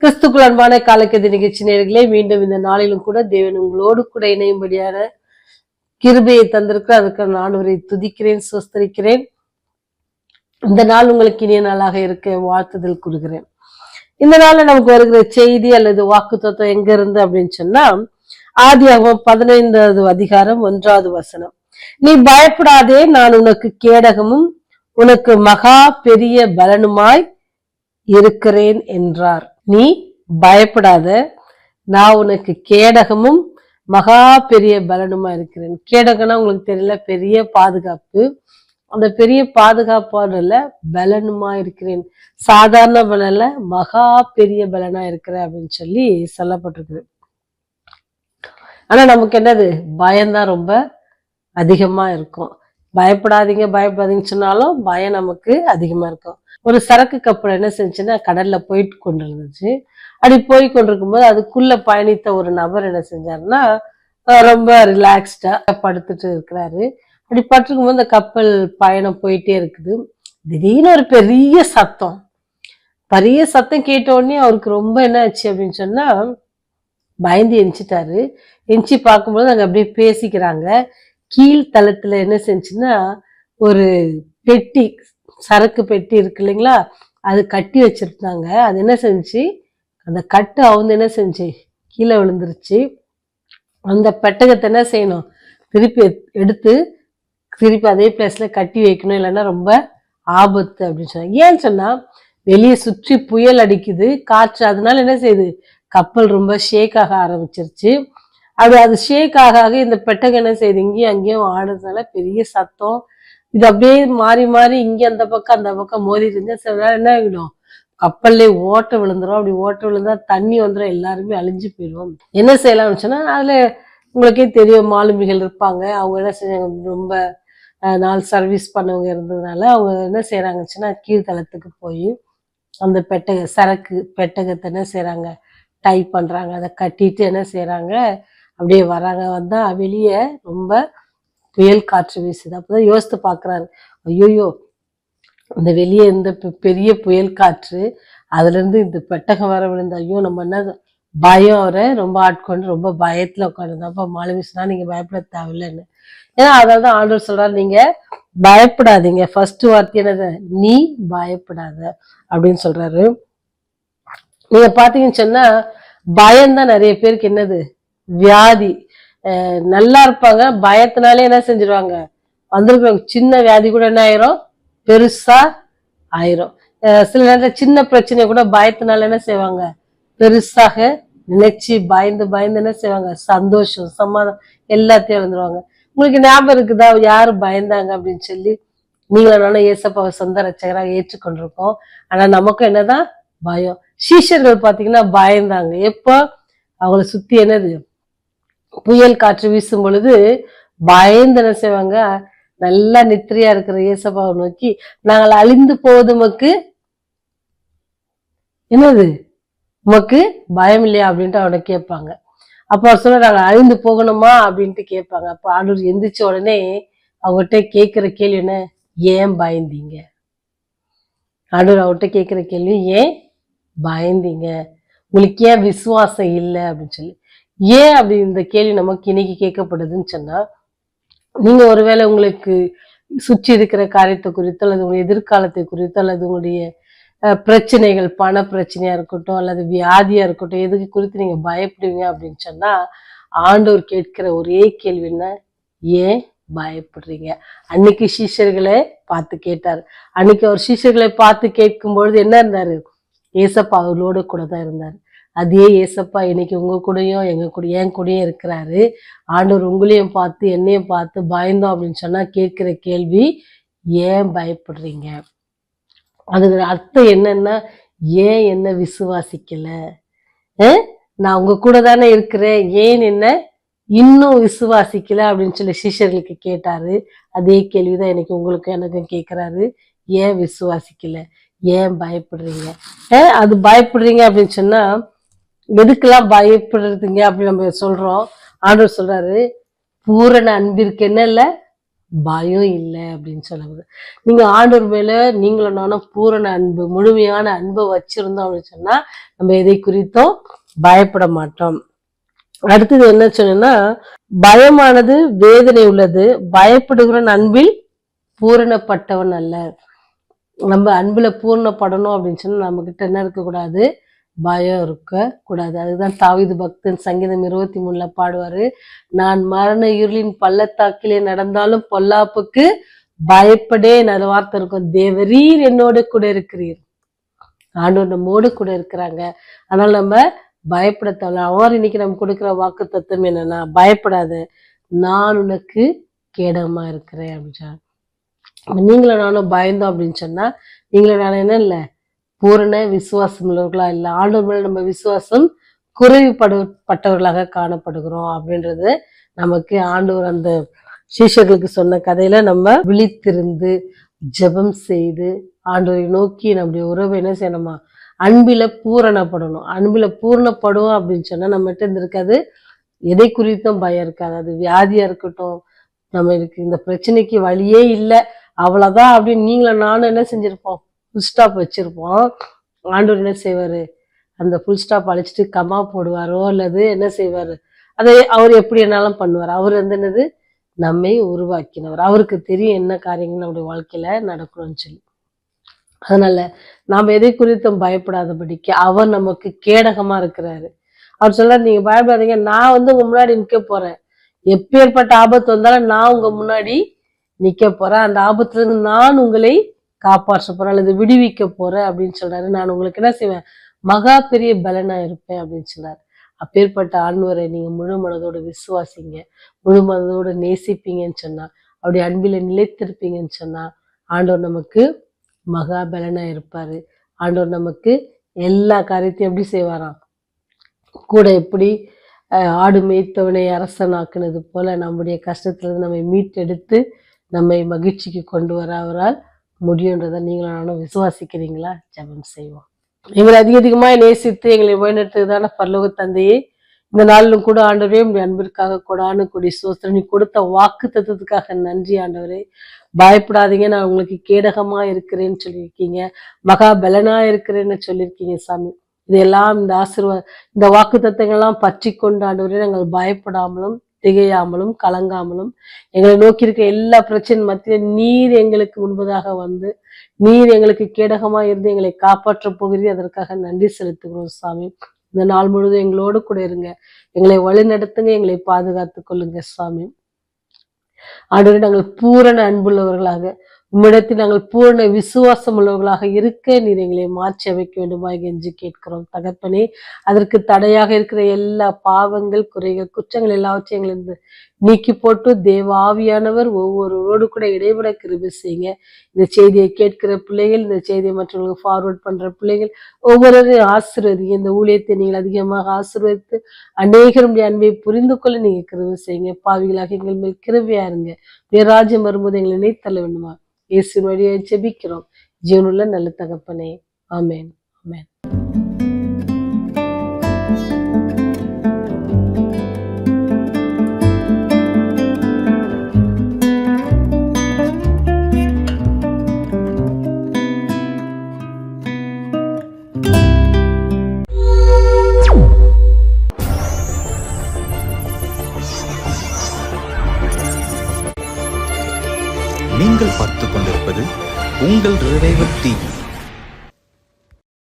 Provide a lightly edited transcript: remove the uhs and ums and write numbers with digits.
கிறிஸ்துக்குள் அன்பான காலக்கெதி நிகழ்ச்சி நேயர்களே, மீண்டும் இந்த நாளிலும் கூட தேவன் உங்களோடு கூட இணையும்படியான கிருபையை தந்திருக்கிற அதுக்கு நான் ஆண்டவரை துதிக்கிறேன், சொஸ்தரிக்கிறேன். இந்த நாள் உங்களுக்கு இனிய நாளாக இருக்க வாழ்த்துதல் கூறுகிறேன். இந்த நாள்ல நமக்கு வருகிற செய்தி அல்லது வாக்கு தத்துவம் எங்க இருந்து அப்படின்னு சொன்னா, ஆதியாகமம் 15வது அதிகாரம் 1வது வசனம். நீ பயப்படாதே, நான் உனக்கு கேடகமும் உனக்கு மகா பெரிய பலனுமாய் இருக்கிறேன் என்றார். நீ பயப்படாத, நான் உனக்கு கேடகமும் மகா பெரிய பலனுமா இருக்கிறேன். கேடகம்னா உங்களுக்கு தெரியல, பெரிய பாதுகாப்பு. அந்த பெரிய பாதுகாப்பான பலனுமா இருக்கிறேன். சாதாரண பலன்ல மகா பெரிய பலனா இருக்கிறேன் அப்படின்னு சொல்லி சொல்லப்பட்டிருக்கு. ஆனா நமக்கு என்னது, பயம்தான் ரொம்ப அதிகமா இருக்கும். பயப்படாதீங்க பயப்படாதீங்கன்னு சொன்னாலும் பயம் நமக்கு அதிகமா இருக்கும். ஒரு சரக்கு கப்பல் என்ன செஞ்சுன்னா கடல்ல போயிட்டு கொண்டு இருந்துச்சு. அப்படி போய் கொண்டிருக்கும் போது அதுக்குள்ள பயணித்த ஒரு நபர் என்ன செஞ்சாருன்னா, ரொம்ப ரிலாக்ஸ்டா படுத்துட்டு இருக்கிறாரு. அப்படி படுத்துக்கும் போது அந்த கப்பல் பயணம் போயிட்டே இருக்குது. திடீர்னு ஒரு பெரிய சத்தம் கேட்ட உடனே அவருக்கு ரொம்ப என்ன ஆச்சு அப்படின்னு சொன்னா, பயந்து எந்திச்சிட்டாரு. எந்திச்சு பார்க்கும்போது அங்க அப்படியே பேசிக்கிறாங்க. கீழ்த்தளத்துல என்ன செஞ்சுன்னா, ஒரு பெட்டி, சரக்கு பெட்டி இருக்கு இல்லைங்களா, அது கட்டி வச்சிருந்தாங்க. அது என்ன செஞ்சு, அந்த கட்டு அவங்க என்ன செஞ்சு கீழே விழுந்துருச்சு. அந்த பெட்டகத்தை என்ன செய்யணும், திருப்பி எடுத்து திருப்பி அதே பிளேஸ்ல கட்டி வைக்கணும், இல்லைன்னா ரொம்ப ஆபத்து அப்படின்னு சொன்னாங்க. ஏன்னு சொன்னா, வெளியே சுற்றி புயல் அடிக்குது, காற்று. அதனால என்ன செய்யுது, கப்பல் ரொம்ப ஷேக் ஆக ஆரம்பிச்சிருச்சு. அது ஷேக் ஆக இந்த பெட்டகம் என்ன செய்யுது, இங்கேயும் அங்கேயும் ஆடுறதுனால பெரிய சத்தம். இது அப்படியே மாறி மாறி இங்க அந்த பக்கம் மோதி இருந்தா சில நேரம் என்ன ஆகிடும், கப்பல்லே ஓட்ட விழுந்துரும். அப்படி ஓட்ட விழுந்தா தண்ணி வந்துடும், எல்லாருமே அழிஞ்சு போயிடுவோம். என்ன செய்யலாம்னு சொன்னா, அதுல உங்களுக்கே தெரியும், மாலுமிகள் இருப்பாங்க. அவங்க என்ன செஞ்சாங்க, ரொம்ப நாள் சர்வீஸ் பண்ணவங்க இருந்ததுனால அவங்க என்ன செய்யறாங்கன்னு சொன்னா, கீழ்த்தளத்துக்கு போய் அந்த சரக்கு பெட்டகத்தை என்ன செய்யறாங்க, டைப் பண்றாங்க. அதை கட்டிட்டு என்ன செய்யறாங்க, அப்படியே வராங்க. வந்தா வெளியே ரொம்ப புயல் காற்று வீசுது. அப்பதான் யோசித்து பாக்குறாரு, ஐயோயோ இந்த வெளியே இந்த பெரிய புயல் காற்று, அதுல இருந்து இந்த பெட்டகம் வர விழுந்து, ஐயோ நம்ம என்ன பயம். அவரை ரொம்ப ஆட்கொண்டு ரொம்ப பயத்துல உட்காந்து. அப்ப மாலுமி சொன்னா, நீங்க பயப்பட தேவையில்லைன்னு. ஏன்னா அதான் ஆண்டவர் சொல்றாரு, நீங்க பயப்படாதீங்க. ஃபர்ஸ்ட் வார்த்தை என்னது, நீ பயப்படாத அப்படின்னு சொல்றாரு. நீங்க பாத்தீங்கன்னு சொன்னா, பயம்தான் நிறைய பேருக்கு என்னது, வியாதி. நல்லா இருப்பாங்க, பயத்தினாலே என்ன செஞ்சிருவாங்க, வந்துருப்பாங்க. சின்ன வியாதி கூட என்ன ஆயிரும், பெருசா ஆயிரும். சில நேரத்துல சின்ன பிரச்சனை கூட பயத்தினால என்ன செய்வாங்க, பெருசாக நினைச்சு பயந்து பயந்து என்ன செய்வாங்க, சந்தோஷம் சமாதானம் எல்லாத்தையும் வந்துருவாங்க. உங்களுக்கு ஞாபகம் இருக்குதா, யாரு பயந்தாங்க அப்படின்னு சொல்லி? நீங்களும் ஏசப்பாவை சொந்த ரட்சகராக ஏற்றுக்கொண்டிருக்கோம். ஆனா நமக்கும் என்னதான் பயம். சீஷர்கள் பாத்தீங்கன்னா பயந்தாங்க. எப்போ, அவங்கள சுத்தி என்னது, புயல் காற்று வீசும் பொழுது பயந்து என்ன செய்வாங்க, நல்லா நித்திரையா இருக்கிற இயேசப்பாவை நோக்கி, நாங்கள் அழிந்து போவது உமக்கு என்னது, உமக்கு பயம் இல்லையா அப்படின்ட்டு அவனை கேட்பாங்க. அப்ப அவர் சொல்ல, நாங்கள் அழிந்து போகணுமா அப்படின்ட்டு கேட்பாங்க. அப்ப ஆண்டவர் எந்திரிச்ச உடனே அவங்ககிட்ட கேட்கிற கேள்வி என்ன, ஏன் பயந்தீங்க? ஆண்டவர் அவர்கிட்ட கேட்கிற கேள்வி, ஏன் பயந்தீங்க, உங்களுக்கு ஏன் விசுவாசம் இல்லை அப்படின்னு சொல்லி. ஏன் அப்படி இந்த கேள்வி நமக்கு இன்னைக்கு கேட்கப்படுதுன்னு சொன்னா, நீங்க ஒருவேளை உங்களுக்கு சுற்றி இருக்கிற காரியத்தை குறித்தோ, அல்லது உங்க எதிர்காலத்தை குறித்தோ, அல்லது உங்களுடைய பிரச்சனைகள், பண பிரச்சனையா இருக்கட்டும், அல்லது வியாதியா இருக்கட்டும், எதுக்கு குறித்து நீங்க பயப்படுவீங்க அப்படின்னு சொன்னா, ஆண்டவர் கேட்கிற ஒரே கேள்வி என்ன, ஏன் பயப்படுறீங்க? அன்னைக்கு சீஷர்களை பார்த்து கேட்டாரு. அன்னைக்கு அவர் சீஷர்களை பார்த்து கேட்கும் பொழுது என்ன இருந்தாரு, ஏசப்பா அவர்களோட கூட தான் இருந்தாரு. அதே ஏசப்பா இன்னைக்கு உங்க கூடயும் என் கூடயும் இருக்கிறாரு. ஆண்டவர் உங்களையும் பார்த்து என்னையும் பார்த்து பயந்தோம் அப்படின்னு சொன்னா கேட்கிற கேள்வி, ஏன் பயப்படுறீங்க? அதுக்கு அர்த்தம் என்னன்னா, ஏன் என்ன விசுவாசிக்கல? நான் உங்க கூட தானே இருக்கிறேன், ஏன் என்ன இன்னும் விசுவாசிக்கல அப்படின்னு சொல்லி சீஷர்களுக்கு கேட்டாரு. அதே கேள்விதான் இன்னைக்கு உங்களுக்கு எனக்கும் கேட்கிறாரு, ஏன் விசுவாசிக்கல, ஏன் பயப்படுறீங்க? அது பயப்படுறீங்க அப்படின்னு சொன்னா, எதுக்கெல்லாம் பயப்படுறதுங்க அப்படின்னு நம்ம சொல்றோம். ஆண்டவர் சொல்றாரு, பூரண அன்பிற்கு என்ன இல்ல, பயம் இல்லை அப்படின்னு சொல்லுவது. நீங்க ஆண்டவர் மேல நீங்களும் நானும் பூரண அன்பு, முழுமையான அன்பை வச்சிருந்தோம் அப்படின்னு சொன்னா நம்ம எதை குறித்தும் பயப்பட மாட்டோம். அடுத்தது என்ன சொன்னா, பயமானது வேதனை உள்ளது, பயப்படுகிற அன்பில் பூரணப்பட்டவன் அல்ல. நம்ம அன்புல பூரணப்படணும் அப்படின்னு சொன்னா நம்ம கிட்ட என்ன இருக்கக்கூடாது, பயம் இருக்க கூடாது. அதுதான் தாவீது பக்தன் சங்கீதம் 23 பாடுவாரு, நான் மரண இருளின் பள்ளத்தாக்கிலே நடந்தாலும் பொல்லாப்புக்கு பயப்படேன். அது வார்த்தை இருக்கும், தேவரீர் என்னோட கூட இருக்கிறீர். ஆண்டவர் நம்மோடு கூட இருக்கிறாங்க, அதனால நம்ம பயப்பட தேவை. அவர் இன்னைக்கு நம்ம கொடுக்கிற வாக்கு தத்துவம் என்னன்னா, பயப்படாத, நான் உனக்கு கேடகமா இருக்கிறேன் அப்படின்னு. நீங்களும் நானும் பயந்தோம் அப்படின்னு சொன்னா நீங்களும் நானும் என்ன இல்லை, பூரண விசுவாசம் உள்ளவர்களா இல்லை. ஆண்டவர் மேல நம்ம விசுவாசம் குறைவுபட்டவர்களாக காணப்படுகிறோம் அப்படின்றது நமக்கு ஆண்டவர் அந்த சீஷர்களுக்கு சொன்ன கதையில நம்ம விழித்திருந்து ஜெபம் செய்து ஆண்டவரை நோக்கி நம்முடைய உறவை என்ன செய்யணுமா, அன்பில பூரணப்படணும். அன்பில பூரணப்படுவோம் அப்படின்னு சொன்னா நம்மகிட்ட இருந்திருக்காது, எதை குறித்தும் பயம் இருக்காது. அது வியாதியா இருக்கட்டும், நம்ம இருக்கு இந்த பிரச்சனைக்கு வழியே இல்லை அவ்வளவுதான் அப்படின்னு நீங்களும் நானும் என்ன செஞ்சிருப்போம், ஃபுல் ஸ்டாப் வச்சிருப்போம். ஆண்டவர் என்ன செய்வாரு, அந்த ஃபுல் ஸ்டாப் அழைச்சிட்டு கமா போடுவாரோ அல்லது என்ன செய்வாரு, அதை அவர் எப்படி என்னாலும் பண்ணுவார். அவர் வந்து என்னது, நம்மை உருவாக்கினவர், அவருக்கு தெரியும் என்ன காரியங்கள் நம்முடைய வாழ்க்கையில நடக்கணும்னு சொல்லி. அதனால நாம் எதை குறித்தும் பயப்படாதபடிக்கு அவர் நமக்கு கேடகமா இருக்கிறாரு. அவர் சொல்றாரு, நீங்க பயப்படாதீங்க, நான் வந்து உங்க முன்னாடி நிக்க போறேன். எப்பேற்பட்ட ஆபத்து வந்தாலும் நான் உங்க முன்னாடி நிக்க போறேன், அந்த ஆபத்துல இருந்து நான் உங்களை காப்பாற்ற போறேன் அல்லது விடுவிக்க போறேன் அப்படின்னு சொல்றாரு. நான் உங்களுக்கு என்ன செய்வேன், மகா பெரிய பலனா இருப்பேன் அப்படின்னு சொல்றாரு. அப்பேற்பட்ட ஆண்டவரை நீங்க முழு மனதோட விசுவாசிங்க, முழு மனதோட நேசிப்பீங்கன்னு சொன்னா, அப்படி அன்பில நிலைத்திருப்பீங்கன்னு சொன்னா ஆண்டவர் நமக்கு மகா பலனா இருப்பாரு. ஆண்டவர் நமக்கு எல்லா காரியத்தையும் எப்படி செய்வாராம், கூட எப்படி ஆடு மேய்த்தவனை அரசனாக்குனது போல நம்முடைய கஷ்டத்திலிருந்து நம்மை மீட்டெடுத்து நம்மை மகிழ்ச்சிக்கு கொண்டு வர அவரால் முடியுன்றதை நீங்களும் நானும் விசுவாசிக்கிறீங்களா? ஜெபம் செய்வோம். எங்களை அதிகமாய் நேசித்து எங்களை வழிநடத்துதான பரலோக தந்தையே, இந்த நாளிலும் கூட ஆண்டவரே உங்களுடைய அன்பிற்காக கொடானு கொடி சோஸ்திரம், நீ கொடுத்த வாக்கு தத்துவத்துக்காக நன்றி ஆண்டவரே. பயப்படாதீங்க, நான் உங்களுக்கு கேடகமா இருக்கிறேன்னு சொல்லியிருக்கீங்க, மகா பலனா இருக்கிறேன்னு சொல்லியிருக்கீங்க சாமி. இதெல்லாம் இந்த இந்த வாக்கு தத்துவங்கள்லாம் பற்றி கொண்டு ஆண்டவரே நாங்கள் பயப்படாமலும் திகையாமலும் கலங்காமலும் எங்களை நோக்கி இருக்க எல்லா பிரச்சனை மத்தியில நீர் எங்களுக்கு முன்பதாக வந்து நீர் எங்களுக்கு கேடகமா இருந்து எங்களை காப்பாற்ற போகிறீர். அதற்காக நன்றி செலுத்துகிறோம் சாமி. இந்த நாள் முழுவதும் எங்களோடு கூட இருங்க, எங்களை வழி நடத்துங்க, எங்களை பாதுகாத்துக் கொள்ளுங்க சாமி. ஆண்டவரே, நாங்கள் பூரண அன்புள்ளவர்களாக உம்மிடத்தில் நாங்கள் பூரண விசுவாசம் உள்ளவர்களாக இருக்க நீர் எங்களை மாற்றி அமைக்க வேண்டுமா என்று கேட்கிறோம் தகப்பனே. அதற்கு தடையாக இருக்கிற எல்லா பாவங்கள், குறைகள், குற்றங்கள் எல்லாவற்றையும் எங்களிருந்து நீக்கி போட்டு தேவ ஆவியானவர் ஒவ்வொருவரோடு கூட இடைவிட கிருபை செய்யுங்க. இந்த செய்தியை கேட்கிற பிள்ளைகள், இந்த செய்தியை மற்றவங்களுக்கு ஃபார்வர்ட் பண்ற பிள்ளைகள் ஒவ்வொருவரையும் ஆசீர்வதிங்க. இந்த ஊழியத்தை நீங்கள் அதிகமாக ஆசீர்வதித்து அநேகருடைய அன்பை புரிந்து கொள்ள நீங்க கிருபை செய்யுங்க. பாவிகளாக எங்கள் மேல் கிருபையா இருங்க. ராஜ்யம் வரும்போது எங்களை நினைத்தள்ள வேண்டுமா இயேசுவின் வழியை ஜெபிக்கிறோம் ஜீவனுள்ள நல்ல தகப்பனே, ஆமென் ஆமென். நீங்கள் பார்த்துக் கொண்டிருப்பது உங்கள் ரிவைவல் டிவி.